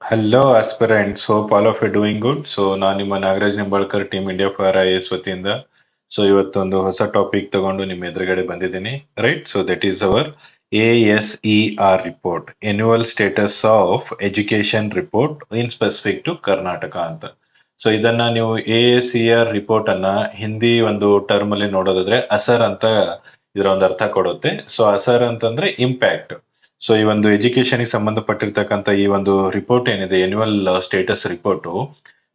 Hello aspirants, hope all of you doing good. So ನಾನು ನಿಮ್ಮ Nagaraj Nimbalkar, team India for IAS ವತಿಯಿಂದ. So ಇವತ್ತೊಂದು ಹೊಸ ಟಾಪಿಕ್ ತಗೊಂಡು ನಿಮ್ಮ ಎದುರುಗಡೆ ಬಂದಿದ್ದೀನಿ, right? So that is our ASER report, annual status of education report in specific to Karnataka ಅಂತ. ಸೊ ಇದನ್ನ ನೀವು ASER ರಿಪೋರ್ಟ್ ಅನ್ನ ಹಿಂದಿ ಒಂದು ಟರ್ಮ್ ಅಲ್ಲಿ ನೋಡೋದಾದ್ರೆ ಅಸರ್ ಅಂತ ಇದರ ಒಂದು ಅರ್ಥ ಕೊಡುತ್ತೆ. ಸೊ ಅಸರ್ ಅಂತಂದ್ರೆ ಇಂಪ್ಯಾಕ್ಟ್. ಸೊ ಈ ಒಂದು ಎಜುಕೇಶನ್ ಸಂಬಂಧಪಟ್ಟಿರ್ತಕ್ಕಂಥ ಈ ಒಂದು ರಿಪೋರ್ಟ್ ಏನಿದೆ, ಎನ್ಯುವಲ್ ಸ್ಟೇಟಸ್ ರಿಪೋರ್ಟ್.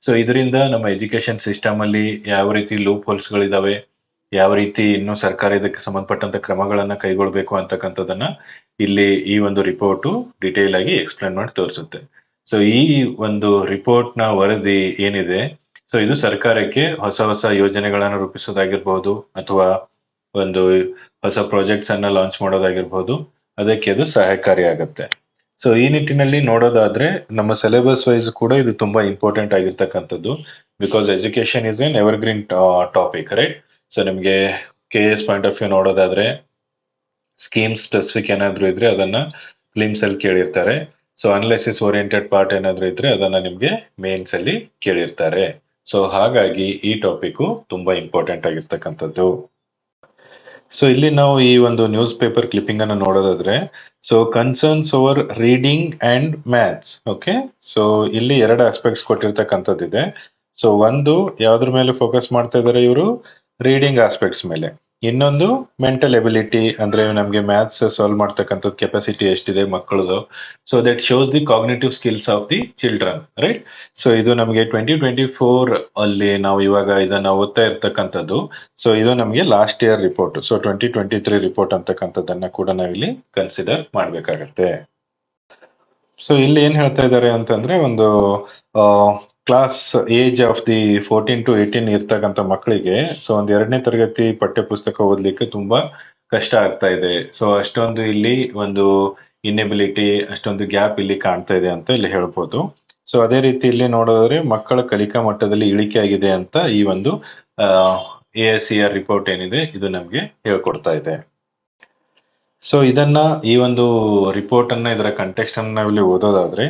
ಸೊ ಇದರಿಂದ ನಮ್ಮ ಎಜುಕೇಶನ್ ಸಿಸ್ಟಮ್ ಅಲ್ಲಿ ಯಾವ ರೀತಿ ಲೂಪ್ ಹೋಲ್ಸ್ ಗಳಿದಾವೆ, ಯಾವ ರೀತಿ ಇನ್ನೂ ಸರ್ಕಾರ ಇದಕ್ಕೆ ಸಂಬಂಧಪಟ್ಟಂತ ಕ್ರಮಗಳನ್ನ ಕೈಗೊಳ್ಬೇಕು ಅಂತಕ್ಕಂಥದ್ದನ್ನ ಇಲ್ಲಿ ಈ ಒಂದು ರಿಪೋರ್ಟ್ ಡಿಟೇಲ್ ಆಗಿ ಎಕ್ಸ್ಪ್ಲೇನ್ ಮಾಡಿ ತೋರಿಸುತ್ತೆ. ಸೊ ಈ ಒಂದು ರಿಪೋರ್ಟ್ ನ ವರದಿ ಏನಿದೆ, ಸೊ ಇದು ಸರ್ಕಾರಕ್ಕೆ ಹೊಸ ಹೊಸ ಯೋಜನೆಗಳನ್ನು ರೂಪಿಸೋದಾಗಿರ್ಬಹುದು ಅಥವಾ ಒಂದು ಹೊಸ ಪ್ರಾಜೆಕ್ಟ್ಸ್ ಅನ್ನ ಲಾಂಚ್ ಮಾಡೋದಾಗಿರ್ಬಹುದು, ಅದಕ್ಕೆ ಅದು ಸಹಾಯಕಾರಿಯಾಗುತ್ತೆ. ಸೊ ಈ ನಿಟ್ಟಿನಲ್ಲಿ ನೋಡೋದಾದ್ರೆ ನಮ್ಮ ಸಿಲೆಬಸ್ ವೈಸ್ ಕೂಡ ಇದು ತುಂಬಾ ಇಂಪಾರ್ಟೆಂಟ್ ಆಗಿರ್ತಕ್ಕಂಥದ್ದು. Because education is N evergreen topic, right? So ನಿಮಗೆ KS ಪಾಯಿಂಟ್ ಆಫ್ ವ್ಯೂ ನೋಡೋದಾದ್ರೆ ಸ್ಕೀಮ್ ಸ್ಪೆಸಿಫಿಕ್ ಏನಾದ್ರು ಇದ್ರೆ ಅದನ್ನ ಫಿಲಿಮ್ಸ್ ಅಲ್ಲಿ ಕೇಳಿರ್ತಾರೆ. ಸೊ ಅನಾಲಿಸಿಸ್ ಓರಿಯೆಂಟೆಡ್ ಪಾರ್ಟ್ ಏನಾದ್ರು ಇದ್ರೆ ಅದನ್ನ ನಿಮ್ಗೆ ಮೇನ್ಸ್ ಅಲ್ಲಿ ಕೇಳಿರ್ತಾರೆ. ಸೊ ಹಾಗಾಗಿ ಈ ಟಾಪಿಕ್ ತುಂಬಾ ಇಂಪಾರ್ಟೆಂಟ್ ಆಗಿರ್ತಕ್ಕಂಥದ್ದು. ಸೊ ಇಲ್ಲಿ ನಾವು ಈ ಒಂದು ನ್ಯೂಸ್ ಪೇಪರ್ ಕ್ಲಿಪ್ಪಿಂಗ್ ಅನ್ನು ನೋಡೋದಾದ್ರೆ, so concerns over reading and maths. Okay, so ಇಲ್ಲಿ ಎರಡು ಆಸ್ಪೆಕ್ಟ್ಸ್ ಕೊಟ್ಟಿರ್ತಕ್ಕಂಥದ್ದಿದೆ. ಸೊ ಒಂದು ಯಾವ್ದ್ರ ಮೇಲೆ ಫೋಕಸ್ ಮಾಡ್ತಾ ಇದ್ದಾರೆ ಇವರು, ರೀಡಿಂಗ್ ಆಸ್ಪೆಕ್ಟ್ಸ್ ಮೇಲೆ. ಇನ್ನೊಂದು ಮೆಂಟಲ್ ಎಬಿಲಿಟಿ, ಅಂದ್ರೆ ನಮ್ಗೆ ಮ್ಯಾಥ್ಸ್ ಸಾಲ್ವ್ ಮಾಡ್ತಕ್ಕಂಥದ್ದು ಕೆಪಾಸಿಟಿ ಎಷ್ಟಿದೆ ಮಕ್ಕಳದು. So that shows the cognitive skills of the children, right? So ಇದು ನಮಗೆ 2024 ಅಲ್ಲಿ ನಾವು ಇವಾಗ ಇದನ್ನ ಓದ್ತಾ ಇರ್ತಕ್ಕಂಥದ್ದು. ಸೊ ಇದು ನಮಗೆ last year report. So 2023 report ಅಂತಕ್ಕಂಥದ್ದನ್ನ ಕೂಡ ನಾವಿಲ್ಲಿ ಕನ್ಸಿಡರ್ ಮಾಡ್ಬೇಕಾಗತ್ತೆ. ಸೊ ಇಲ್ಲಿ ಏನ್ ಹೇಳ್ತಾ ಇದ್ದಾರೆ ಅಂತಂದ್ರೆ, ಒಂದು class age of the 14 to 18 ಇರ್ತಕ್ಕಂಥ ಮಕ್ಕಳಿಗೆ ಸೊ ಒಂದ್ 2ನೇ ತರಗತಿ ಪಠ್ಯ ಪುಸ್ತಕ ಓದ್ಲಿಕ್ಕೆ ತುಂಬಾ ಕಷ್ಟ ಆಗ್ತಾ ಇದೆ. ಸೊ ಅಷ್ಟೊಂದು ಇಲ್ಲಿ ಒಂದು ಇನ್ನೆಬಿಲಿಟಿ, ಅಷ್ಟೊಂದು ಗ್ಯಾಪ್ ಇಲ್ಲಿ ಕಾಣ್ತಾ ಇದೆ ಅಂತ ಇಲ್ಲಿ ಹೇಳ್ಬೋದು. ಸೊ ಅದೇ ರೀತಿ ಇಲ್ಲಿ ನೋಡೋದಾದ್ರೆ ಮಕ್ಕಳ ಕಲಿಕಾ ಮಟ್ಟದಲ್ಲಿ ಇಳಿಕೆ ಆಗಿದೆ ಅಂತ ಈ ಒಂದು ASER ರಿಪೋರ್ಟ್ ಏನಿದೆ ಇದು ನಮ್ಗೆ ಹೇಳ್ಕೊಡ್ತಾ ಇದೆ. ಸೊ ಇದನ್ನ ಈ ಒಂದು ರಿಪೋರ್ಟ್ ಅನ್ನ ಇದರ ಕಂಟೆಕ್ಸ್ಟ್ ಅನ್ನ ನಾವಿಲ್ಲಿ ಓದೋದಾದ್ರೆ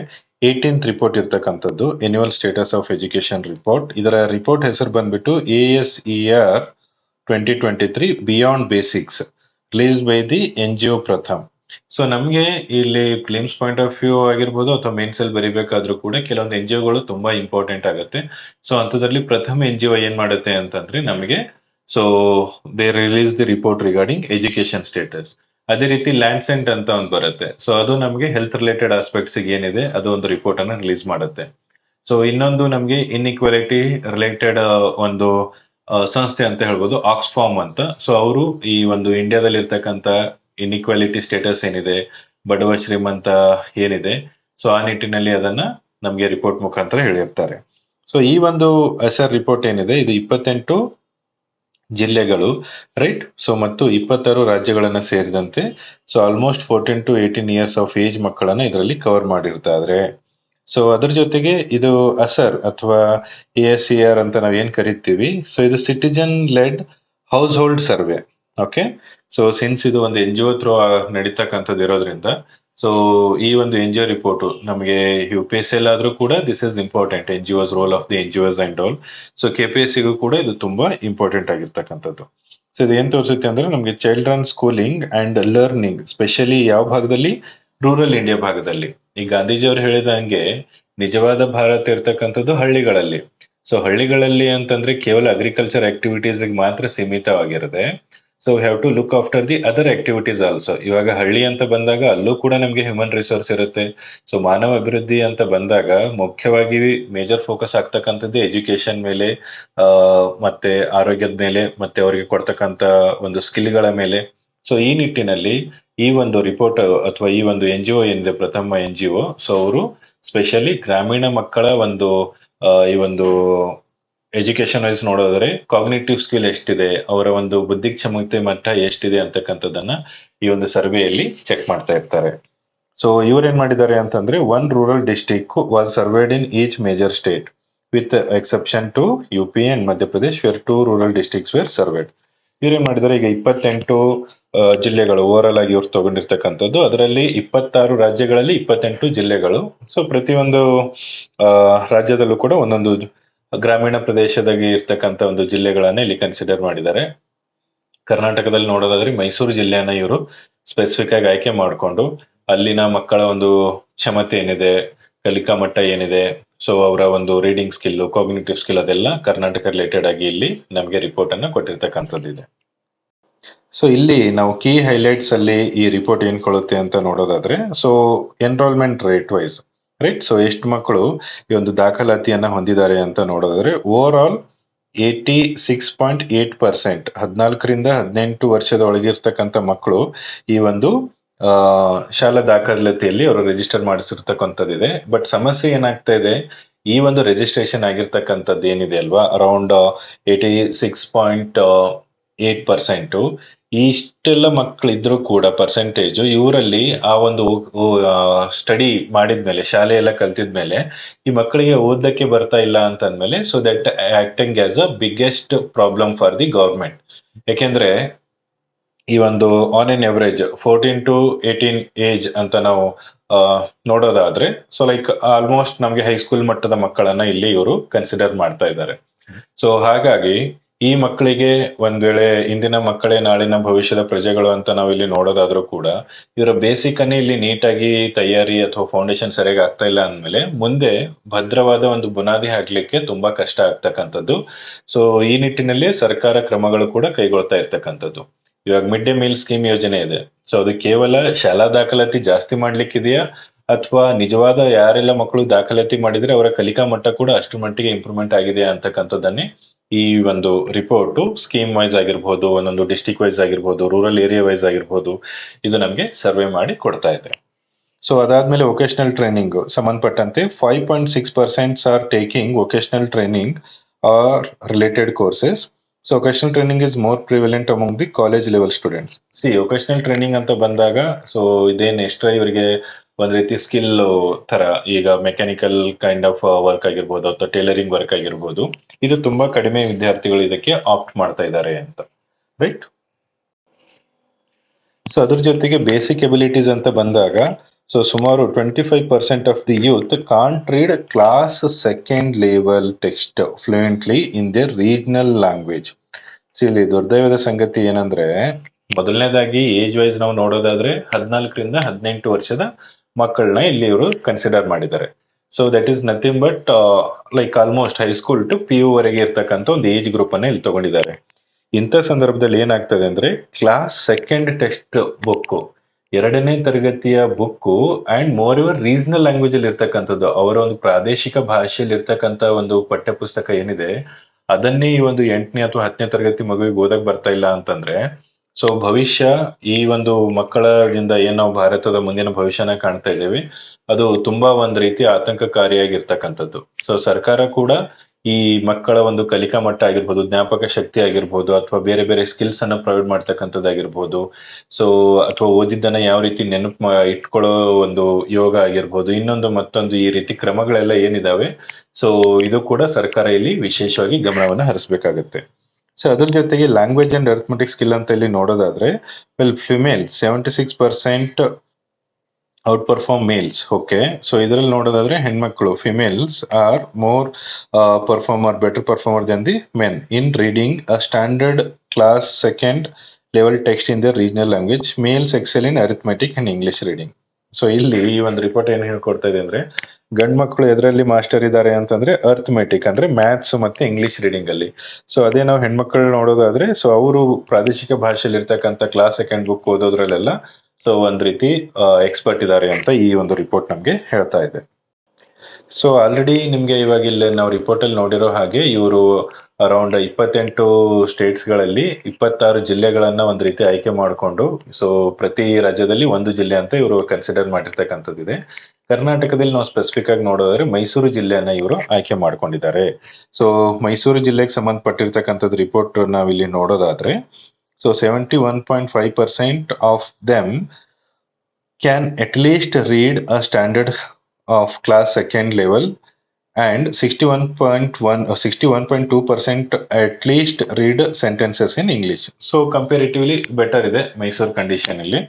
18th ರಿಪೋರ್ಟ್ ಇರ್ತಕ್ಕಂಥದ್ದು, annual status of education report. ಇದರ ರಿಪೋರ್ಟ್ ಹೆಸರು ಬಂದ್ಬಿಟ್ಟು ASER 2023 beyond basics, released by the NGO Pratham. So ನಮ್ಗೆ ಇಲ್ಲಿ ಕ್ಲೇಮ್ಸ್ ಪಾಯಿಂಟ್ ಆಫ್ ವ್ಯೂ ಆಗಿರ್ಬೋದು ಅಥವಾ ಮೇನ್ಸ್ ಅಲ್ಲಿ ಬರಿಬೇಕಾದ್ರೂ ಕೂಡ ಕೆಲವೊಂದು NGOಗಳು ತುಂಬಾ ಇಂಪಾರ್ಟೆಂಟ್ ಆಗುತ್ತೆ. ಸೊ ಅಂತದ್ರಲ್ಲಿ ಪ್ರಥಮ್ NGO ಏನ್ ಮಾಡುತ್ತೆ ಅಂತಂದ್ರೆ ನಮಗೆ, so they release the report regarding education status. ಅದೇ ರೀತಿ ಲ್ಯಾಂಡ್ಸೆಂಟ್ ಅಂತ ಒಂದು ಬರುತ್ತೆ. ಸೊ ಅದು ನಮಗೆ ಹೆಲ್ತ್ ರಿಲೇಟೆಡ್ ಆಸ್ಪೆಕ್ಟ್ಸ್ ಏನಿದೆ ಅದು ಒಂದು ರಿಪೋರ್ಟ್ ಅನ್ನ ರಿಲೀಸ್ ಮಾಡುತ್ತೆ. ಸೊ ಇನ್ನೊಂದು ನಮಗೆ ಇನ್ಇಕ್ವಾಲಿಟಿ ರಿಲೇಟೆಡ್ ಒಂದು ಸಂಸ್ಥೆ ಅಂತ ಹೇಳ್ಬೋದು, ಆಕ್ಸ್ಫಾರ್ಮ್ ಅಂತ. ಸೊ ಅವರು ಈ ಒಂದು ಇಂಡಿಯಾದಲ್ಲಿ ಇರ್ತಕ್ಕಂಥ ಇನ್ಇಕ್ವಾಲಿಟಿ ಸ್ಟೇಟಸ್ ಏನಿದೆ, ಬಡವ ಶ್ರೀಮಂತ ಏನಿದೆ, ಸೊ ಆ ನಿಟ್ಟಿನಲ್ಲಿ ಅದನ್ನ ನಮಗೆ ರಿಪೋರ್ಟ್ ಮುಖಾಂತರ ಹೇಳಿರ್ತಾರೆ. ಸೊ ಈ ಒಂದು ಅಸರ್ ರಿಪೋರ್ಟ್ ಏನಿದೆ ಇದು 28 ಜಿಲ್ಲೆಗಳು, ರೈಟ್? ಸೊ ಮತ್ತು 26 ರಾಜ್ಯಗಳನ್ನ ಸೇರಿದಂತೆ so almost 14 to 18 years of age ಮಕ್ಕಳನ್ನ ಇದರಲ್ಲಿ ಕವರ್ ಮಾಡಿರ್ತಾರೆ. ಸೊ ಅದ್ರ ಜೊತೆಗೆ ಇದು ಅಸರ್ ಅಥವಾ ASER ಅಂತ ನಾವ್ ಏನ್ ಕರಿತೀವಿ, ಸೊ ಇದು citizen led household survey. Okay, so since ಇದು ಒಂದು NGO ಥ್ರೂ ನಡೀತಕ್ಕಂಥದ್ದು ಇರೋದ್ರಿಂದ, ಸೊ ಈ ಒಂದು NGO ರಿಪೋರ್ಟ್ ನಮಗೆ UPSC ಆದ್ರೂ ಕೂಡ this is important, NGOs role of the NGOs and all. So KPSCಗೂ ಕೂಡ ಇದು ತುಂಬಾ ಇಂಪಾರ್ಟೆಂಟ್ ಆಗಿರ್ತಕ್ಕಂಥದ್ದು. ಸೊ ಇದು ಏನ್ ತೋರಿಸುತ್ತೆ ಅಂದ್ರೆ ನಮಗೆ children schooling and learning, specially ಯಾವ ಭಾಗದಲ್ಲಿ, ರೂರಲ್ ಇಂಡಿಯಾ ಭಾಗದಲ್ಲಿ. ಈ ಗಾಂಧೀಜಿ ಅವರು ಹೇಳಿದಂಗೆ ನಿಜವಾದ ಭಾರತ ಇರ್ತಕ್ಕಂಥದ್ದು ಹಳ್ಳಿಗಳಲ್ಲಿ. ಸೊ ಹಳ್ಳಿಗಳಲ್ಲಿ ಅಂತಂದ್ರೆ ಕೇವಲ ಅಗ್ರಿಕಲ್ಚರ್ ಆಕ್ಟಿವಿಟೀಸ್ ಮಾತ್ರ ಸೀಮಿತವಾಗಿರದೆ, so have to look after the other activities also. ಇವಾಗ ಹಳ್ಳಿ ಅಂತ ಬಂದಾಗ ಅಲ್ಲೂ ಕೂಡ ನಮ್ಗೆ ಹ್ಯೂಮನ್ ರಿಸೋರ್ಸ್ ಇರುತ್ತೆ. ಸೊ ಮಾನವ ಅಭಿವೃದ್ಧಿ ಅಂತ ಬಂದಾಗ ಮುಖ್ಯವಾಗಿ ಮೇಜರ್ ಫೋಕಸ್ ಆಗ್ತಕ್ಕಂಥದ್ದು ಎಜುಕೇಶನ್ ಮೇಲೆ, ಮತ್ತೆ ಆರೋಗ್ಯದ ಮೇಲೆ, ಮತ್ತೆ ಅವರಿಗೆ ಕೊಡ್ತಕ್ಕಂಥ ಒಂದು ಸ್ಕಿಲ್ಗಳ ಮೇಲೆ. ಸೊ ಈ ನಿಟ್ಟಿನಲ್ಲಿ ಈ ಒಂದು ರಿಪೋರ್ಟ್ ಅಥವಾ ಈ ಒಂದು NGO ಏನಿದೆ ಪ್ರಥಮ NGO, ಸೊ ಅವರು ಸ್ಪೆಷಲಿ ಗ್ರಾಮೀಣ ಮಕ್ಕಳ ಒಂದು ಈ ಒಂದು ಎಜುಕೇಶನ್ ವೈಸ್ ನೋಡೋದ್ರೆ ಕಾಗ್ನೇಟಿವ್ ಸ್ಕಿಲ್ ಎಷ್ಟಿದೆ, ಅವರ ಒಂದು ಬುದ್ಧಿ ಕ್ಷಮತೆ ಮಟ್ಟ ಎಷ್ಟಿದೆ ಅಂತಕ್ಕಂಥದ್ದನ್ನ ಈ ಒಂದು ಸರ್ವೆಯಲ್ಲಿ ಚೆಕ್ ಮಾಡ್ತಾ ಇರ್ತಾರೆ. ಸೊ ಇವ್ರೇನ್ ಮಾಡಿದ್ದಾರೆ ಅಂತಂದ್ರೆ, 1 rural district was surveyed in each major state with exception to UP and Madhya Pradesh, where 2 rural districts were surveyed. ಇವ್ರೇನ್ ಮಾಡಿದ್ದಾರೆ, ಈಗ 28 ಜಿಲ್ಲೆಗಳು ಓವರಾಲ್ ಆಗಿ ಇವ್ರು ತಗೊಂಡಿರ್ತಕ್ಕಂಥದ್ದು. ಅದರಲ್ಲಿ 26 ರಾಜ್ಯಗಳಲ್ಲಿ 28 ಜಿಲ್ಲೆಗಳು. ಸೊ ಪ್ರತಿಯೊಂದು ರಾಜ್ಯದಲ್ಲೂ ಕೂಡ ಒಂದೊಂದು ಗ್ರಾಮೀಣ ಪ್ರದೇಶದಾಗಿ ಇರ್ತಕ್ಕಂಥ ಒಂದು ಜಿಲ್ಲೆಗಳನ್ನ ಇಲ್ಲಿ ಕನ್ಸಿಡರ್ ಮಾಡಿದ್ದಾರೆ. ಕರ್ನಾಟಕದಲ್ಲಿ ನೋಡೋದಾದ್ರೆ ಮೈಸೂರು ಜಿಲ್ಲೆಯನ್ನ ಇವರು ಸ್ಪೆಸಿಫಿಕ್ ಆಗಿ ಆಯ್ಕೆ ಮಾಡಿಕೊಂಡು ಅಲ್ಲಿನ ಮಕ್ಕಳ ಒಂದು ಕ್ಷಮತೆ ಏನಿದೆ, ಕಲಿಕಾ ಮಟ್ಟ ಏನಿದೆ, ಸೊ ಅವರ ಒಂದು ರೀಡಿಂಗ್ ಸ್ಕಿಲ್, ಕಾಗ್ನಿಟಿವ್ ಸ್ಕಿಲ್, ಅದೆಲ್ಲ ಕರ್ನಾಟಕ ರಿಲೇಟೆಡ್ ಆಗಿ ಇಲ್ಲಿ ನಮಗೆ ರಿಪೋರ್ಟ್ ಅನ್ನ ಕೊಟ್ಟಿರ್ತಕ್ಕಂಥದ್ದಿದೆ. ಸೊ ಇಲ್ಲಿ ನಾವು ಕೀ ಹೈಲೈಟ್ಸ್ ಅಲ್ಲಿ ಈ ರಿಪೋರ್ಟ್ ಏನ್ ಕೊಡುತ್ತೆ ಅಂತ ನೋಡೋದಾದ್ರೆ, so enrolment rate wise, right. So ಎಷ್ಟು ಮಕ್ಕಳು ಈ ಒಂದು ದಾಖಲಾತಿಯನ್ನ ಹೊಂದಿದ್ದಾರೆ ಅಂತ ನೋಡೋದಾದ್ರೆ, ಓವರ್ ಆಲ್ 86.8%, 14ರಿಂದ 18 ವರ್ಷದ ಒಳಗಿರ್ತಕ್ಕಂಥ ಮಕ್ಕಳು ಈ ಒಂದು ಶಾಲಾ ದಾಖಲಾತಿಯಲ್ಲಿ ಅವರು ರಿಜಿಸ್ಟರ್ ಮಾಡಿಸಿರ್ತಕ್ಕಂಥದ್ದಿದೆ. ಬಟ್ ಸಮಸ್ಯೆ ಏನಾಗ್ತಾ ಇದೆ, ಈ ಒಂದು ರಿಜಿಸ್ಟ್ರೇಷನ್ ಆಗಿರ್ತಕ್ಕಂಥದ್ದು ಏನಿದೆ ಅಲ್ವಾ, ಅರೌಂಡ್ 86.8%, ಇಷ್ಟೆಲ್ಲ ಮಕ್ಕಳಿದ್ರು ಕೂಡ ಪರ್ಸೆಂಟೇಜ್ ಇವರಲ್ಲಿ ಆ ಒಂದು ಸ್ಟಡಿ ಮಾಡಿದ್ಮೇಲೆ, ಶಾಲೆ ಎಲ್ಲ ಕಲ್ತಿದ್ಮೇಲೆ ಈ ಮಕ್ಕಳಿಗೆ ಓದಕ್ಕೆ ಬರ್ತಾ ಇಲ್ಲ ಅಂತ ಅಂದ್ಮೇಲೆ, so that acting as a biggest problem for the government. ಯಾಕೆಂದ್ರೆ ಈ ಒಂದು on N average 14 to 18 age ಅಂತ ನಾವು ನೋಡೋದಾದ್ರೆ, ಸೊ ಲೈಕ್ ಆಲ್ಮೋಸ್ಟ್ ನಮಗೆ ಹೈಸ್ಕೂಲ್ ಮಟ್ಟದ ಮಕ್ಕಳನ್ನ ಇಲ್ಲಿ ಇವರು ಕನ್ಸಿಡರ್ ಮಾಡ್ತಾ ಇದ್ದಾರೆ. ಸೊ ಹಾಗಾಗಿ ಈ ಮಕ್ಕಳಿಗೆ ಒಂದ್ ವೇಳೆ ಇಂದಿನ ಮಕ್ಕಳೇ ನಾಳಿನ ಭವಿಷ್ಯದ ಪ್ರಜೆಗಳು ಅಂತ ನಾವು ಇಲ್ಲಿ ನೋಡೋದಾದ್ರೂ ಕೂಡ, ಇವರ ಬೇಸಿಕ್ ಅನ್ನೇ ಇಲ್ಲಿ ನೀಟಾಗಿ ತಯಾರಿ ಅಥವಾ ಫೌಂಡೇಶನ್ ಸರಿಯಾಗಿ ಆಗ್ತಾ ಇಲ್ಲ ಅಂದ್ಮೇಲೆ ಮುಂದೆ ಭದ್ರವಾದ ಒಂದು ಬುನಾದಿ ಹಾಕ್ಲಿಕ್ಕೆ ತುಂಬಾ ಕಷ್ಟ ಆಗ್ತಕ್ಕಂಥದ್ದು. ಸೊ ಈ ನಿಟ್ಟಿನಲ್ಲಿ ಸರ್ಕಾರ ಕ್ರಮಗಳು ಕೂಡ ಕೈಗೊಳ್ತಾ ಇರ್ತಕ್ಕಂಥದ್ದು. ಇವಾಗ ಮಿಡ್ ಡೇ ಮೀಲ್ ಸ್ಕೀಮ್ ಯೋಜನೆ ಇದೆ. ಸೊ ಅದು ಕೇವಲ ಶಾಲಾ ದಾಖಲಾತಿ ಜಾಸ್ತಿ ಮಾಡ್ಲಿಕ್ಕಿದೆಯಾ, ಅಥವಾ ನಿಜವಾದ ಯಾರೆಲ್ಲ ಮಕ್ಕಳು ದಾಖಲಾತಿ ಮಾಡಿದ್ರೆ ಅವರ ಕಲಿಕಾ ಮಟ್ಟ ಕೂಡ ಅಷ್ಟು ಮಟ್ಟಿಗೆ ಇಂಪ್ರೂವ್ಮೆಂಟ್ ಆಗಿದೆ ಅಂತಕ್ಕಂಥದ್ದನ್ನೇ ಈ ಒಂದು ರಿಪೋರ್ಟ್ ಸ್ಕೀಮ್ ವೈಸ್ ಆಗಿರ್ಬೋದು, ಒಂದೊಂದು ಡಿಸ್ಟಿಕ್ ವೈಸ್ ಆಗಿರ್ಬೋದು, ರೂರಲ್ ಏರಿಯಾ ವೈಸ್ ಆಗಿರ್ಬೋದು, ಇದು ನಮಗೆ ಸರ್ವೆ ಮಾಡಿ ಕೊಡ್ತಾ ಇದೆ. ಸೊ ಅದಾದ್ಮೇಲೆ ವೊಕೇಶನಲ್ ಟ್ರೈನಿಂಗ್ ಸಂಬಂಧಪಟ್ಟಂತೆ 5.6% are taking vocational training are related courses. So vocational training is more ಪ್ರಿವಿಲೆಂಟ್ among the college level students. Vocational training ಅಂತ ಬಂದಾಗ, ಸೊ ಇದೇನ್ ಎಕ್ಸ್ಟ್ರಾ ಇವರಿಗೆ ಒಂದ್ ರೀತಿ ಸ್ಕಿಲ್ ತರ, ಈಗ ಮೆಕ್ಯಾನಿಕಲ್ ಕೈಂಡ್ ಆಫ್ ವರ್ಕ್ ಆಗಿರ್ಬೋದು ಅಥವಾ ಟೈಲರಿಂಗ್ ವರ್ಕ್ ಆಗಿರ್ಬೋದು, ಇದು ತುಂಬಾ ಕಡಿಮೆ ವಿದ್ಯಾರ್ಥಿಗಳು ಇದಕ್ಕೆ ಆಪ್ಟ್ ಮಾಡ್ತಾ ಇದ್ದಾರೆ ಅಂತ, ರೈಟ್. ಸೊ ಅದ್ರ ಜೊತೆಗೆ ಬೇಸಿಕ್ ಎಬಿಲಿಟೀಸ್ ಅಂತ ಬಂದಾಗ, ಸೊ ಸುಮಾರು 25% of the youth can't read class second level text fluently in their regional language. So ಇಲ್ಲಿ ದುರ್ದೈವದ ಸಂಗತಿ ಏನಂದ್ರೆ, ಮೊದಲನೇದಾಗಿ ಏಜ್ ವೈಸ್ ನಾವು ನೋಡೋದಾದ್ರೆ 14ರಿಂದ 18 ವರ್ಷದ ಮಕ್ಕಳನ್ನ ಇಲ್ಲಿ ಇವರು ಕನ್ಸಿಡರ್ ಮಾಡಿದ್ದಾರೆ. So that is nothing but like almost high school to PU ವರೆಗೆ ಇರ್ತಕ್ಕಂಥ ಒಂದು ಏಜ್ ಗ್ರೂಪ್ ಅನ್ನ ಇಲ್ಲಿ ತಗೊಂಡಿದ್ದಾರೆ. ಇಂಥ ಸಂದರ್ಭದಲ್ಲಿ ಏನಾಗ್ತದೆ ಅಂದ್ರೆ, ಕ್ಲಾಸ್ ಸೆಕೆಂಡ್ ಟೆಕ್ಸ್ಟ್ ಬುಕ್, 2ನೇ ತರಗತಿಯ book and moreover regional language ಅಲ್ಲಿ ಇರ್ತಕ್ಕಂಥದ್ದು, ಅವರ ಒಂದು ಪ್ರಾದೇಶಿಕ ಭಾಷೆಯಲ್ಲಿ ಇರ್ತಕ್ಕಂಥ ಒಂದು ಪಠ್ಯ ಪುಸ್ತಕ ಏನಿದೆ, ಅದನ್ನೇ ಈ ಒಂದು 8ನೇ ಅಥವಾ 10ನೇ ತರಗತಿ ಮಗುವಿಗೆ ಓದಕ್ ಬರ್ತಾ ಇಲ್ಲ ಅಂತಂದ್ರೆ, ಸೊ ಭವಿಷ್ಯ ಈ ಒಂದು ಮಕ್ಕಳದಿಂದ ಏನ್ ನಾವು ಭಾರತದ ಮುಂದಿನ ಭವಿಷ್ಯನ ಕಾಣ್ತಾ ಇದ್ದೇವೆ, ಅದು ತುಂಬಾ ಒಂದ್ ರೀತಿ ಆತಂಕಕಾರಿಯಾಗಿರ್ತಕ್ಕಂಥದ್ದು. ಸೊ ಸರ್ಕಾರ ಕೂಡ ಈ ಮಕ್ಕಳ ಒಂದು ಕಲಿಕಾ ಮಟ್ಟ ಆಗಿರ್ಬೋದು, ಜ್ಞಾಪಕ ಶಕ್ತಿ ಆಗಿರ್ಬೋದು, ಅಥವಾ ಬೇರೆ ಬೇರೆ ಸ್ಕಿಲ್ಸ್ ಅನ್ನ ಪ್ರೊವೈಡ್ ಮಾಡ್ತಕ್ಕಂಥದ್ದಾಗಿರ್ಬೋದು, ಸೊ ಅಥವಾ ಓದಿದ್ದನ್ನ ಯಾವ ರೀತಿ ನೆನಪು ಇಟ್ಕೊಳ್ಳೋ ಒಂದು ಯೋಗ ಆಗಿರ್ಬೋದು, ಇನ್ನೊಂದು ಮತ್ತೊಂದು ಈ ರೀತಿ ಕ್ರಮಗಳೆಲ್ಲ ಏನಿದಾವೆ, ಸೊ ಇದು ಕೂಡ ಸರ್ಕಾರ ಇಲ್ಲಿ ವಿಶೇಷವಾಗಿ ಗಮನವನ್ನ ಹರಿಸಬೇಕಾಗತ್ತೆ. ಸೊ ಅದ್ರ ಜೊತೆಗೆ ಲ್ಯಾಂಗ್ವೇಜ್ ಅಂಡ್ ಅರ್ಥಮೆಟಿಕ್ ಸ್ಕಿಲ್ ಅಂತ ಇಲ್ಲಿ ನೋಡೋದಾದ್ರೆ, well female 76% outperform males. Okay, so ಇದರಲ್ಲಿ ನೋಡೋದಾದ್ರೆ ಹೆಣ್ಮಕ್ಳು females are more performer, better performer than the men in reading a standard class second level text in the regional language. Males excel in arithmetic and English reading. So ಇಲ್ಲಿ ಈ ಒಂದು report ಏನ್ ಹೇಳ್ಕೊಡ್ತಾ ಇದೆ ಅಂದ್ರೆ, ಗಂಡ್ ಮಕ್ಕಳು ಎದರಲ್ಲಿ ಮಾಸ್ಟರ್ ಇದ್ದಾರೆ ಅಂತಂದ್ರೆ ಅರ್ಥಮೆಟಿಕ್ ಅಂದ್ರೆ ಮ್ಯಾಥ್ಸ್ ಮತ್ತೆ ಇಂಗ್ಲಿಷ್ ರೀಡಿಂಗ್ ಅಲ್ಲಿ. ಸೊ ಅದೇ ನಾವು ಹೆಣ್ಮಕ್ಳು ನೋಡೋದಾದ್ರೆ, ಸೊ ಅವರು ಪ್ರಾದೇಶಿಕ ಭಾಷೆಯಲ್ಲಿ ಇರ್ತಕ್ಕಂಥ ಕ್ಲಾಸ್ ಸೆಕೆಂಡ್ ಬುಕ್ ಓದೋದ್ರಲ್ಲೆಲ್ಲ ಸೊ ಒಂದ್ ರೀತಿ ಎಕ್ಸ್ಪರ್ಟ್ ಇದ್ದಾರೆ ಅಂತ ಈ ಒಂದು ರಿಪೋರ್ಟ್ ನಮ್ಗೆ ಹೇಳ್ತಾ ಇದೆ. ಸೊ ಆಲ್ರೆಡಿ ನಿಮ್ಗೆ ಇವಾಗ ಇಲ್ಲಿ ನಾವು ರಿಪೋರ್ಟ್ ಅಲ್ಲಿ ನೋಡಿರೋ ಹಾಗೆ, ಇವರು ಅರೌಂಡ್ 28 ಸ್ಟೇಟ್ಸ್ ಗಳಲ್ಲಿ 26 ಜಿಲ್ಲೆಗಳನ್ನ ಒಂದ್ ರೀತಿ ಆಯ್ಕೆ ಮಾಡಿಕೊಂಡು, ಸೊ ಪ್ರತಿ ರಾಜ್ಯದಲ್ಲಿ ಒಂದು ಜಿಲ್ಲೆ ಅಂತ ಇವರು ಕನ್ಸಿಡರ್ ಮಾಡಿರ್ತಕ್ಕಂಥದ್ದಿದೆ. ಕರ್ನಾಟಕದಲ್ಲಿ ನಾವು ಸ್ಪೆಸಿಫಿಕ್ ಆಗಿ ನೋಡೋದಾದ್ರೆ ಮೈಸೂರು ಜಿಲ್ಲೆಯನ್ನ ಇವರು ಆಯ್ಕೆ ಮಾಡ್ಕೊಂಡಿದ್ದಾರೆ. ಸೊ ಮೈಸೂರು ಜಿಲ್ಲೆಗೆ ಸಂಬಂಧಪಟ್ಟಿರ್ತಕ್ಕಂಥದ್ದು ರಿಪೋರ್ಟ್ ನಾವಿಲ್ಲಿ ನೋಡೋದಾದ್ರೆ, so 71.5% of them can at least read a standard of class second level and 61.2% at least read sentences in English. So comparatively better ಇದೆ ಮೈಸೂರು ಕಂಡೀಷನ್ ಇಲ್ಲಿ.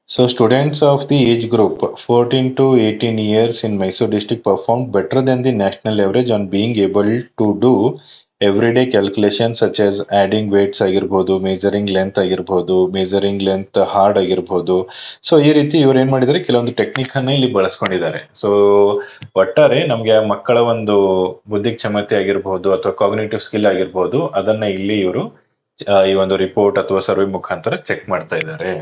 So students of the age group 14 to 18 years in Mysore district performed better than the national average on being able to do everyday calculations such as adding weights ಆಗಿರ್ಬೋದು, measuring length hard ಆಗಿರ್ಬೋದು. So ಈ ರೀತಿ ಇವ್ರು ಏನ್ ಮಾಡಿದ್ದಾರೆ, ಕೆಲವೊಂದು technique ಅನ್ನ ಇಲ್ಲಿ ಬಳಸ್ಕೊಂಡಿದ್ದಾರೆ. ಸೊ ಒಟ್ಟಾರೆ ನಮ್ಗೆ ಮಕ್ಕಳ ಒಂದು ಬುದ್ಧಿ ಕ್ಷಮತೆ ಆಗಿರ್ಬೋದು ಅಥವಾ ಕಾಗ್ನಿಟಿವ್ ಸ್ಕಿಲ್ ಆಗಿರ್ಬೋದು, ಅದನ್ನ ಇಲ್ಲಿ ಇವರು ಈ ಒಂದು ರಿಪೋರ್ಟ್ ಅಥವಾ ಸರ್ವೆ ಮುಖಾಂತರ ಚೆಕ್ ಮಾಡ್ತಾ ಇದ್ದಾರೆ.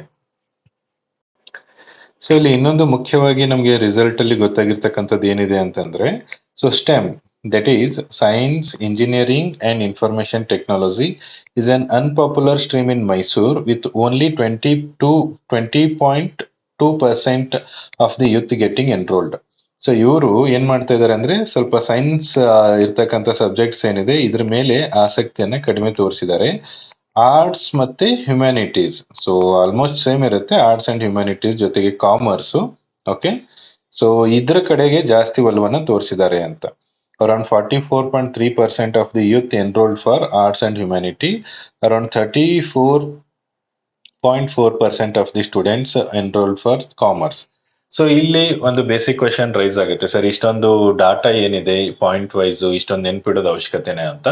ಸೊ ಇಲ್ಲಿ ಇನ್ನೊಂದು ಮುಖ್ಯವಾಗಿ ನಮಗೆ ರಿಸಲ್ಟ್ ಅಲ್ಲಿ ಗೊತ್ತಾಗಿರ್ತಕ್ಕಂಥದ್ದು ಏನಿದೆ ಅಂತಂದ್ರೆ, so stem, that is science, engineering and information technology, is an unpopular stream in Mysore with only 20.2% of the youth getting enrolled. So ಇವರು ಏನ್ ಮಾಡ್ತಾ ಇದಾರೆ ಅಂದ್ರೆ, ಸ್ವಲ್ಪ ಸೈನ್ಸ್ ಇರ್ತಕ್ಕಂಥ ಸಬ್ಜೆಕ್ಟ್ಸ್ ಏನಿದೆ ಇದ್ರ ಮೇಲೆ ಆಸಕ್ತಿಯನ್ನ ಕಡಿಮೆ ತೋರಿಸಿದ್ದಾರೆ. ಆರ್ಟ್ಸ್ ಮತ್ತೆ ಹ್ಯುಮ್ಯಾನಿಟೀಸ್, ಸೊ ಆಲ್ಮೋಸ್ಟ್ ಸೇಮ್ ಇರುತ್ತೆ, ಆರ್ಟ್ಸ್ ಅಂಡ್ ಹ್ಯುಮ್ಯಾನಿಟೀಸ್ ಜೊತೆಗೆ ಕಾಮರ್ಸ್. ಓಕೆ, ಸೊ ಇದ್ರ ಕಡೆಗೆ ಜಾಸ್ತಿ ಒಲವನ್ನ ತೋರಿಸಿದ್ದಾರೆ ಅಂತ. Around 44.3% of the youth enrolled for arts and humanity. Around 34.4% of the students enrolled for commerce. So ಇಲ್ಲಿ ಒಂದು ಬೇಸಿಕ್ ಕ್ವೆಶನ್ ರೈಸ್ ಆಗುತ್ತೆ, ಸರ್ ಇಷ್ಟೊಂದು ಡಾಟಾ ಏನಿದೆ ಪಾಯಿಂಟ್ ವೈಸ್ ಇಷ್ಟೊಂದು ನೆನ್ಪಿಡೋದು ಅವಶ್ಯಕತೆನೆ ಅಂತ.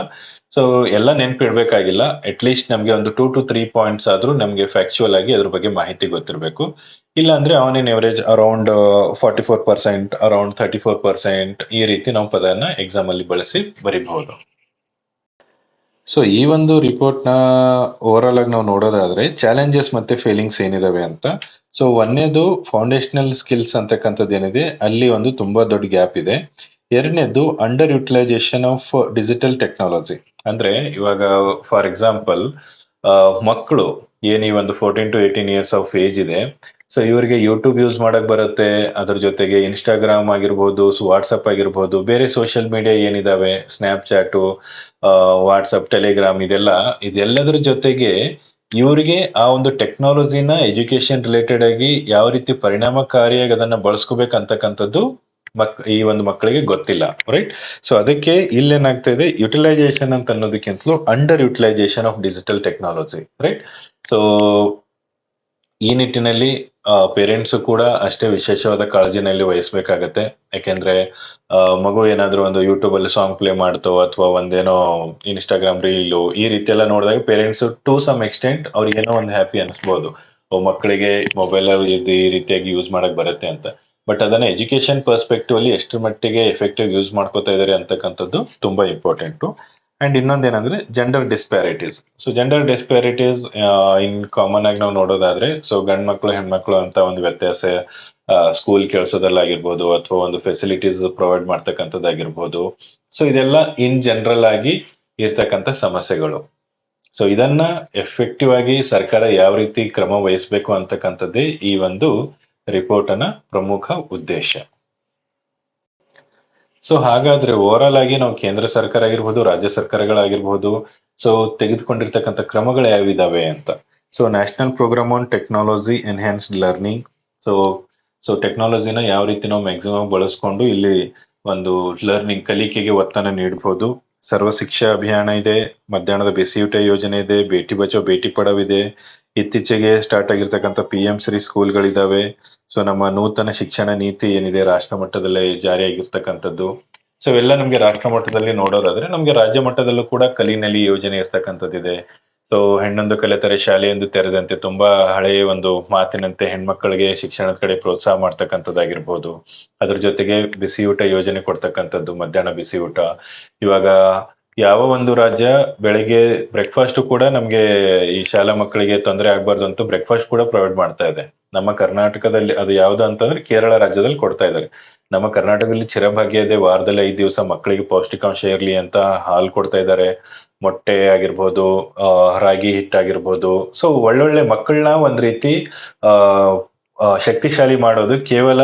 ಸೊ ಎಲ್ಲ ನೆನ್ಪಿಡ್ಬೇಕಾಗಿಲ್ಲ, ಅಟ್ ಲೀಸ್ಟ್ ನಮ್ಗೆ ಒಂದು 2 to 3 ಪಾಯಿಂಟ್ಸ್ ಆದ್ರೂ ನಮ್ಗೆ ಫ್ಯಾಕ್ಚುಯಲ್ ಆಗಿ ಅದ್ರ ಬಗ್ಗೆ ಮಾಹಿತಿ ಗೊತ್ತಿರಬೇಕು. ಇಲ್ಲ ಅಂದ್ರೆ on in average around 44%, around 34% ಈ ರೀತಿ ನಾವು ಪದನ ಎಕ್ಸಾಮ್ ಅಲ್ಲಿ ಬಳಸಿ ಬರಿಬಹುದು. ಸೊ ಈ ಒಂದು ರಿಪೋರ್ಟ್ ನ ಓವರ್ ಆಲ್ ಆಗಿ ನಾವು ನೋಡೋದಾದ್ರೆ ಚಾಲೆಂಜಸ್ ಮತ್ತೆ ಫೇಲಿಂಗ್ಸ್ ಏನಿದಾವೆ ಅಂತ. ಸೊ ಒಂದನೇದು ಫೌಂಡೇಶನಲ್ ಸ್ಕಿಲ್ಸ್ ಅಂತಕ್ಕಂಥದ್ದು ಏನಿದೆ ಅಲ್ಲಿ ಒಂದು ತುಂಬಾ ದೊಡ್ಡ ಗ್ಯಾಪ್ ಇದೆ. ಎರಡನೇದು under utilisation of digital technology. ಅಂದ್ರೆ ಇವಾಗ ಫಾರ್ ಎಕ್ಸಾಂಪಲ್ ಮಕ್ಕಳು ಏನ್ ಈ ಒಂದು 14 to 18 ಇಯರ್ಸ್ ಆಫ್ ಏಜ್ ಇದೆ, ಸೊ ಇವರಿಗೆ ಯೂಟ್ಯೂಬ್ ಯೂಸ್ ಮಾಡಕ್ ಬರುತ್ತೆ, ಅದ್ರ ಜೊತೆಗೆ ಇನ್ಸ್ಟಾಗ್ರಾಮ್ ಆಗಿರ್ಬೋದು, ವಾಟ್ಸಪ್ ಆಗಿರ್ಬೋದು, ಬೇರೆ ಸೋಷಿಯಲ್ ಮೀಡಿಯಾ ಏನಿದಾವೆ, ಸ್ನ್ಯಾಪ್ ಚಾಟು, ವಾಟ್ಸಪ್, ಟೆಲಿಗ್ರಾಮ್, ಇದೆಲ್ಲದ್ರ ಜೊತೆಗೆ ಇವರಿಗೆ ಆ ಒಂದು ಟೆಕ್ನಾಲಜಿನ ಎಜುಕೇಶನ್ ರಿಲೇಟೆಡ್ ಆಗಿ ಯಾವ ರೀತಿ ಪರಿಣಾಮಕಾರಿಯಾಗಿ ಅದನ್ನ ಬಳಸ್ಕೋಬೇಕಂತಕ್ಕಂಥದ್ದು ಈ ಒಂದು ಮಕ್ಕಳಿಗೆ ಗೊತ್ತಿಲ್ಲ, ರೈಟ್. ಸೊ ಅದಕ್ಕೆ ಇಲ್ಲೇನಾಗ್ತಾ ಇದೆ, ಯುಟಿಲೈಸೇಷನ್ ಅಂತ ಅನ್ನೋದಕ್ಕಿಂತಲೂ under utilisation of digital technology, right. So ಈ ನಿಟ್ಟಿನಲ್ಲಿ ಪೇರೆಂಟ್ಸ್ ಕೂಡ ಅಷ್ಟೇ ವಿಶೇಷವಾದ ಕಾಳಜಿನಲ್ಲಿ ವಹಿಸ್ಬೇಕಾಗತ್ತೆ. ಯಾಕೆಂದ್ರೆ ಮಗು ಏನಾದ್ರೂ ಒಂದು ಯೂಟ್ಯೂಬ್ ಅಲ್ಲಿ ಸಾಂಗ್ ಪ್ಲೇ ಮಾಡ್ತೋ ಅಥವಾ ಒಂದೇನೋ ಇನ್ಸ್ಟಾಗ್ರಾಮ್ ರೀಲು ಈ ರೀತಿ ಎಲ್ಲ ನೋಡಿದಾಗ ಪೇರೆಂಟ್ಸ್ ಟು ಸಮ್ ಎಕ್ಸ್ಟೆಂಟ್ ಅವ್ರಿಗೆ ಏನೋ ಒಂದು ಹ್ಯಾಪಿ ಅನಿಸ್ಬೋದು, ಮಕ್ಕಳಿಗೆ ಮೊಬೈಲ್ ಈ ರೀತಿಯಾಗಿ ಯೂಸ್ ಮಾಡಕ್ ಬರುತ್ತೆ ಅಂತ. ಬಟ್ ಅದನ್ನ ಎಜುಕೇಶನ್ ಪರ್ಸ್ಪೆಕ್ಟಿವ್ ಅಲ್ಲಿ ಎಷ್ಟರ ಮಟ್ಟಿಗೆ ಎಫೆಕ್ಟಿವ್ ಯೂಸ್ ಮಾಡ್ಕೋತಾ ಇದಾರೆ ಅಂತಕ್ಕಂಥದ್ದು ತುಂಬಾ ಇಂಪಾರ್ಟೆಂಟ್. ಅಂಡ್ ಇನ್ನೊಂದೇನಂದ್ರೆ gender disparities. So gender disparities in common ಆಗಿ ನಾವು ನೋಡೋದಾದ್ರೆ, ಸೊ ಗಂಡ್ ಮಕ್ಳು ಹೆಣ್ಮಕ್ಳು ಅಂತ ಒಂದು ವ್ಯತ್ಯಾಸ ಸ್ಕೂಲ್ ಕೆಲ್ಸೋದಲ್ಲಾಗಿರ್ಬೋದು ಅಥವಾ ಒಂದು ಫೆಸಿಲಿಟೀಸ್ ಪ್ರೊವೈಡ್ ಮಾಡ್ತಕ್ಕಂಥದ್ದಾಗಿರ್ಬೋದು. ಸೊ ಇದೆಲ್ಲ ಇನ್ ಜನರಲ್ ಆಗಿ ಇರ್ತಕ್ಕಂಥ ಸಮಸ್ಯೆಗಳು. ಸೊ ಇದನ್ನ ಎಫೆಕ್ಟಿವ್ ಆಗಿ ಸರ್ಕಾರ ಯಾವ ರೀತಿ ಕ್ರಮ ವಹಿಸಬೇಕು ಅಂತಕ್ಕಂಥದ್ದೇ ಈ ಒಂದು ರಿಪೋರ್ಟ್ನ ಪ್ರಮುಖ ಉದ್ದೇಶ. ಸೊ ಹಾಗಾದ್ರೆ ಓವರ್ ಆಲ್ ಆಗಿ ನಾವು ಕೇಂದ್ರ ಸರ್ಕಾರ ಆಗಿರ್ಬೋದು, ರಾಜ್ಯ ಸರ್ಕಾರಗಳಾಗಿರ್ಬೋದು, ಸೊ ತೆಗೆದುಕೊಂಡಿರ್ತಕ್ಕಂಥ ಕ್ರಮಗಳು ಯಾವಿದಾವೆ ಅಂತ. So national programme on technology enhanced learning. So ಟೆಕ್ನಾಲಜಿನ ಯಾವ ರೀತಿ ನಾವು ಮ್ಯಾಕ್ಸಿಮಮ್ ಬಳಸ್ಕೊಂಡು ಇಲ್ಲಿ ಒಂದು ಲರ್ನಿಂಗ್ ಕಲಿಕೆಗೆ ಒತ್ತನ್ನ ನೀಡಬಹುದು. ಸರ್ವ ಶಿಕ್ಷಾ ಅಭಿಯಾನ ಇದೆ, ಮಧ್ಯಾಹ್ನದ ಬಿಸಿಯೂಟ ಯೋಜನೆ ಇದೆ, ಬೇಟಿ ಬಚಾವ್ ಬೇಟಿ ಪಡಾವ್ ಇದೆ, ಇತ್ತೀಚೆಗೆ ಸ್ಟಾರ್ಟ್ ಆಗಿರ್ತಕ್ಕಂಥ PM ಶ್ರೀ ಸ್ಕೂಲ್ಗಳಿದಾವೆ. ಸೊ ನಮ್ಮ ನೂತನ ಶಿಕ್ಷಣ ನೀತಿ ಏನಿದೆ ರಾಷ್ಟ್ರ ಮಟ್ಟದಲ್ಲಿ ಜಾರಿಯಾಗಿರ್ತಕ್ಕಂಥದ್ದು. ಸೊ ಇವೆಲ್ಲ ನಮ್ಗೆ ರಾಷ್ಟ್ರ ಮಟ್ಟದಲ್ಲಿ ನೋಡೋದಾದ್ರೆ, ನಮ್ಗೆ ರಾಜ್ಯ ಮಟ್ಟದಲ್ಲೂ ಕೂಡ ಕಲಿನಲಿ ಯೋಜನೆ ಇರ್ತಕ್ಕಂಥದ್ದಿದೆ. ಸೊ ಹೆಣ್ಣೊಂದು ಕಲಿತರೆ ಶಾಲೆಯೊಂದು ತೆರೆದಂತೆ, ತುಂಬಾ ಹಳೆಯ ಒಂದು ಮಾತಿನಂತೆ ಹೆಣ್ಮಕ್ಳಿಗೆ ಶಿಕ್ಷಣದ ಕಡೆ ಪ್ರೋತ್ಸಾಹ ಮಾಡ್ತಕ್ಕಂಥದ್ದಾಗಿರ್ಬೋದು. ಅದ್ರ ಜೊತೆಗೆ ಬಿಸಿಯೂಟ ಯೋಜನೆ ಕೊಡ್ತಕ್ಕಂಥದ್ದು, ಮಧ್ಯಾಹ್ನ ಬಿಸಿಯೂಟ. ಇವಾಗ ಯಾವ ಒಂದು ರಾಜ್ಯ ಬೆಳಗ್ಗೆ ಬ್ರೇಕ್ಫಾಸ್ಟ್ ಕೂಡ ನಮ್ಗೆ ಈ ಶಾಲಾ ಮಕ್ಕಳಿಗೆ ತೊಂದರೆ ಆಗ್ಬಾರ್ದು ಅಂತ ಬ್ರೇಕ್ಫಾಸ್ಟ್ ಕೂಡ ಪ್ರೊವೈಡ್ ಮಾಡ್ತಾ ಇದೆ. ನಮ್ಮ ಕರ್ನಾಟಕದಲ್ಲಿ ಅದು ಯಾವ್ದು ಅಂತಂದ್ರೆ ಕೇರಳ ರಾಜ್ಯದಲ್ಲಿ ಕೊಡ್ತಾ ಇದ್ದಾರೆ. ನಮ್ಮ ಕರ್ನಾಟಕದಲ್ಲಿ ಚಿರಭಾಗ್ಯ ಇದೆ, ವಾರದಲ್ಲಿ 5 ದಿವಸ ಮಕ್ಕಳಿಗೆ ಪೌಷ್ಟಿಕಾಂಶ ಇರ್ಲಿ ಅಂತ ಹಾಲು ಕೊಡ್ತಾ ಇದ್ದಾರೆ, ಮೊಟ್ಟೆ ಆಗಿರ್ಬೋದು, ರಾಗಿ ಹಿಟ್ಟಾಗಿರ್ಬೋದು. ಸೊ ಒಳ್ಳೊಳ್ಳೆ ಮಕ್ಕಳನ್ನ ಒಂದ್ ರೀತಿ ಶಕ್ತಿಶಾಲಿ ಮಾಡೋದು ಕೇವಲ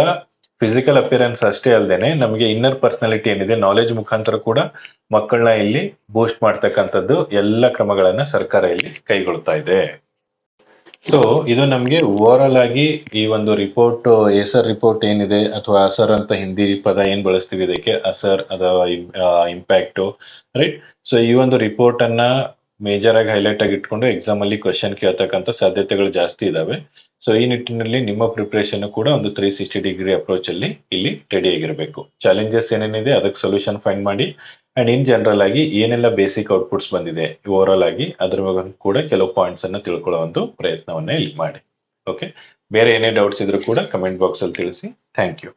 ಫಿಸಿಕಲ್ ಅಪಿಯರೆನ್ಸ್ ಅಷ್ಟೇ ಅಲ್ಲದೇನೆ ನಮಗೆ ಇನ್ನರ್ ಪರ್ಸನಾಲಿಟಿ ಏನಿದೆ, ನಾಲೆಜ್ ಮುಖಾಂತರ ಕೂಡ ಮಕ್ಕಳನ್ನ ಇಲ್ಲಿ ಬೂಸ್ಟ್ ಮಾಡ್ತಕ್ಕಂಥದ್ದು ಎಲ್ಲ ಕ್ರಮಗಳನ್ನ ಸರ್ಕಾರ ಇಲ್ಲಿ ಕೈಗೊಳ್ತಾ ಇದೆ. ಸೊ ಇದು ನಮಗೆ ಓವರ್ ಆಲ್ ಆಗಿ ಈ ಒಂದು ರಿಪೋರ್ಟ್, ಎಸರ್ ರಿಪೋರ್ಟ್ ಏನಿದೆ ಅಥವಾ ಅಸರ್ ಅಂತ ಹಿಂದಿ ಪದ ಏನ್ ಬಳಸ್ತೀವಿ ಇದಕ್ಕೆ, ಅಸರ್ ಅಥವಾ ಇಂಪ್ಯಾಕ್ಟ್, ರೈಟ್. ಸೊ ಈ ಒಂದು ರಿಪೋರ್ಟ್ ಅನ್ನ ಮೇಜರ್ ಆಗಿ ಹೈಲೈಟ್ ಆಗಿ ಇಟ್ಕೊಂಡು ಎಕ್ಸಾಮ್ ಅಲ್ಲಿ ಕ್ವಶನ್ ಕೇಳ್ತಕ್ಕಂಥ ಸಾಧ್ಯತೆಗಳು ಜಾಸ್ತಿ ಇದಾವೆ. ಸೊ ಈ ನಿಟ್ಟಿನಲ್ಲಿ ನಿಮ್ಮ ಪ್ರಿಪರೇಷನ್ ಕೂಡ ಒಂದು 360 ಡಿಗ್ರಿ ಅಪ್ರೋಚ್ ಅಲ್ಲಿ ಇಲ್ಲಿ ರೆಡಿ ಆಗಿರಬೇಕು. ಚಾಲೆಂಜಸ್ ಏನೇನಿದೆ ಅದಕ್ಕೆ ಸೊಲ್ಯೂಷನ್ ಫೈಂಡ್ ಮಾಡಿ, ಅಂಡ್ ಇನ್ ಜನರಲ್ ಆಗಿ ಏನೆಲ್ಲ ಬೇಸಿಕ್ ಔಟ್ಪುಟ್ಸ್ ಬಂದಿದೆ ಓವರ್ ಆಲ್ ಆಗಿ ಅದ್ರ ಬಗ್ಗೆ ಕೂಡ ಕೆಲವು ಪಾಯಿಂಟ್ಸ್ ಅನ್ನ ತಿಳ್ಕೊಳ್ಳೋ ಒಂದು ಪ್ರಯತ್ನವನ್ನ ಇಲ್ಲಿ ಮಾಡಿ. ಓಕೆ, ಬೇರೆ ಏನೇ ಡೌಟ್ಸ್ ಇದ್ರೂ ಕೂಡ ಕಮೆಂಟ್ ಬಾಕ್ಸ್ ಅಲ್ಲಿ ತಿಳಿಸಿ. Thank you.